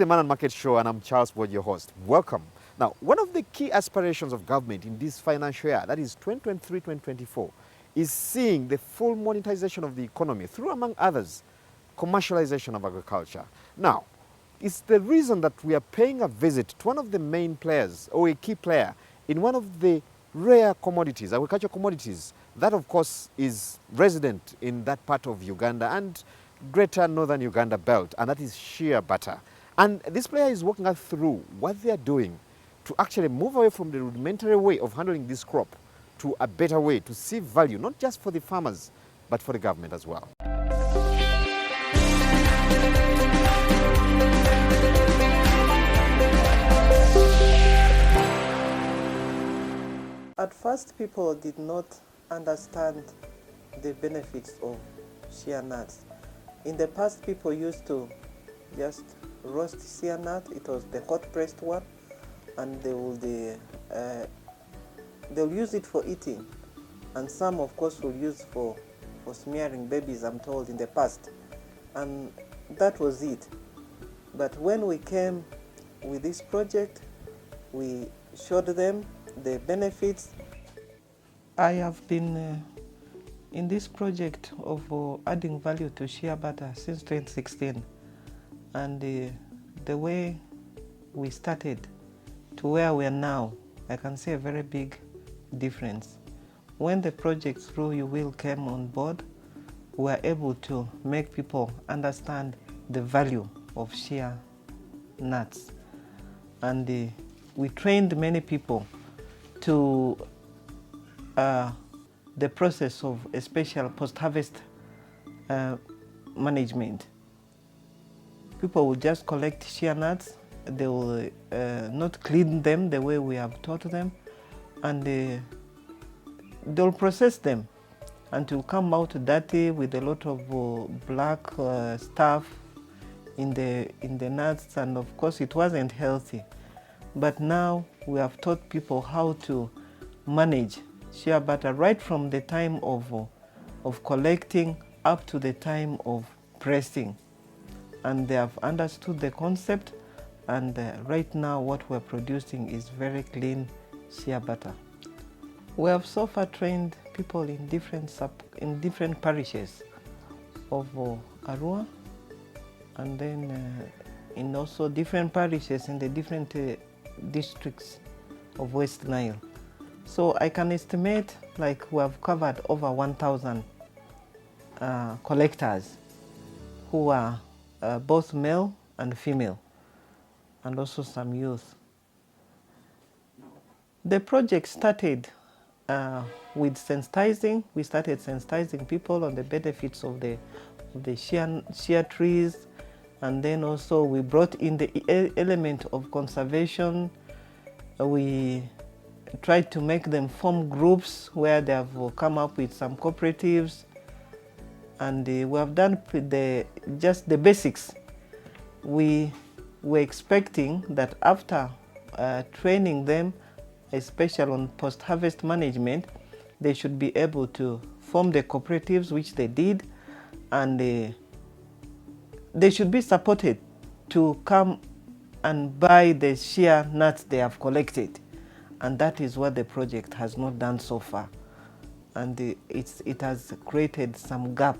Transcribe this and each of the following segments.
the Money and Markets show, and I'm Charles Ward, your host. Welcome. Now, one of the key aspirations of government in this financial year, that is 2023-2024, is seeing the full monetization of the economy through, among others, commercialization of agriculture. Now, it's the reason that we are paying a visit to one of the main players, or a key player, in one of the rare commodities, agricultural commodities, that of course is resident in that part of Uganda and greater northern Uganda belt, and that is shea butter. And this player is walking us through what they are doing to actually move away from the rudimentary way of handling this crop to a better way to see value, not just for the farmers, but for the government as well. At first, people did not understand the benefits of shea nuts. In the past, people used to just roast shea nut. It was the hot pressed one, and they'll use it for eating, and some, of course, will use for smearing babies, I'm told, in the past, and that was it. But when we came with this project, we showed them the benefits. I have been in this project of adding value to shea butter since 2016, and the way we started to where we are now, I can see a very big difference. When the project through You Will came on board, we were able to make people understand the value of shea nuts, and we trained many people to the process of a special post-harvest management. People will just collect shea nuts. They will not clean them the way we have taught them, and they'll process them until come out dirty with a lot of black stuff in the nuts, and of course it wasn't healthy. But now we have taught people how to manage shea butter right from the time of collecting up to the time of pressing, and they have understood the concept, and right now what we're producing is very clean shea butter. We have so far trained people in different parishes of Arua, and then in also different parishes in the different districts of West Nile. So I can estimate like we have covered over 1,000 collectors who are both male and female, and also some youth. The project started with sensitizing. We started sensitizing people on the benefits of the shea trees, and then also we brought in the element of conservation. We tried to make them form groups where they have come up with some cooperatives, and we have done just the basics. We were expecting that after training them, especially on post-harvest management, they should be able to form the cooperatives, which they did, and they should be supported to come and buy the shea nuts they have collected. And that is what the project has not done so far, and it has created some gap.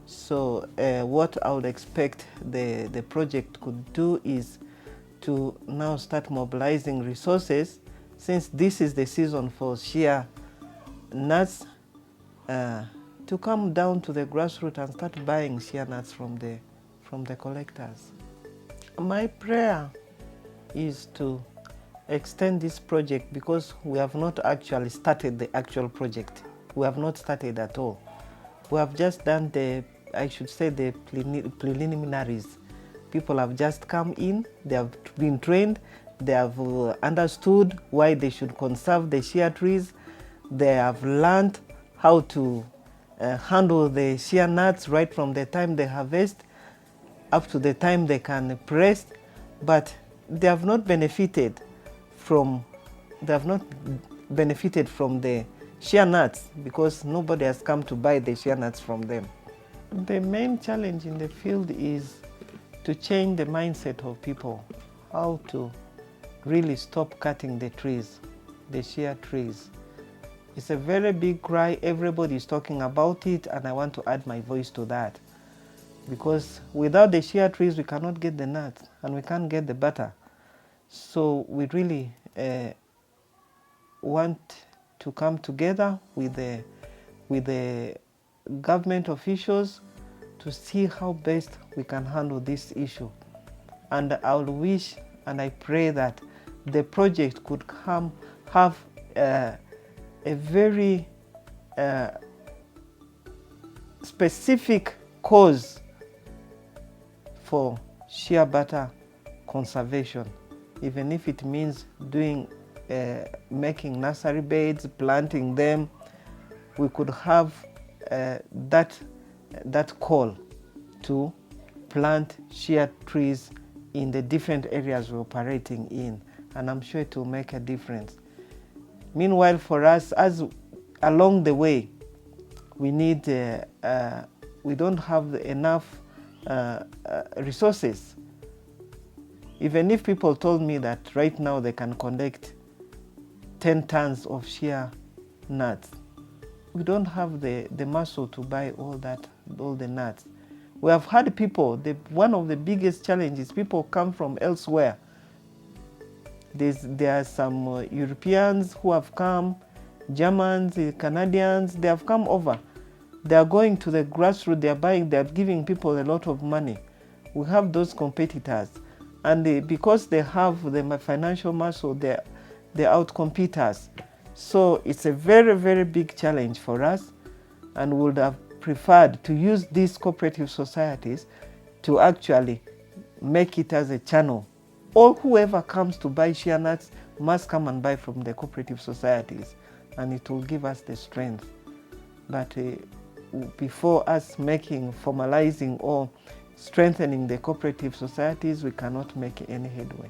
So what I would expect the project could do is to now start mobilizing resources, since this is the season for shea nuts, to come down to the grassroots and start buying shea nuts from the collectors. My prayer is to extend this project, because we have not actually started the actual project. We have not started at all. We have just done the preliminaries. People have just come in, they have been trained, they have understood why they should conserve the shea trees, they have learned how to handle the shea nuts right from the time they harvest up to the time they can press, but they have not benefited from the shea nuts, because nobody has come to buy the shea nuts from them. The main challenge in the field is to change the mindset of people, how to really stop cutting the trees, the shea trees. It's a very big cry. Everybody is talking about it, and I want to add my voice to that. Because without the shea trees, we cannot get the nuts and we can't get the butter. So we really want to come together with the government officials to see how best we can handle this issue. And I'll wish and I pray that the project could have a very specific cause for shea butter conservation, even if it means making nursery beds, planting them. We could have that call to plant shea trees in the different areas we're operating in, and I'm sure it will make a difference. Meanwhile, for us, as along the way, we need we don't have enough resources. Even if people told me that right now they can collect 10 tons of shea nuts, we don't have the muscle to buy all the nuts. We have had people, one of the biggest challenges, people come from elsewhere. There are some Europeans who have come, Germans, Canadians, they have come over. They are going to the grassroots, they are buying, they are giving people a lot of money. We have those competitors. And because they have the financial muscle, they outcompete us. So it's a very, very big challenge for us, and we would have preferred to use these cooperative societies to actually make it as a channel. Or whoever comes to buy shea nuts must come and buy from the cooperative societies, and it will give us the strength. But before us formalizing or strengthening the cooperative societies, we cannot make any headway.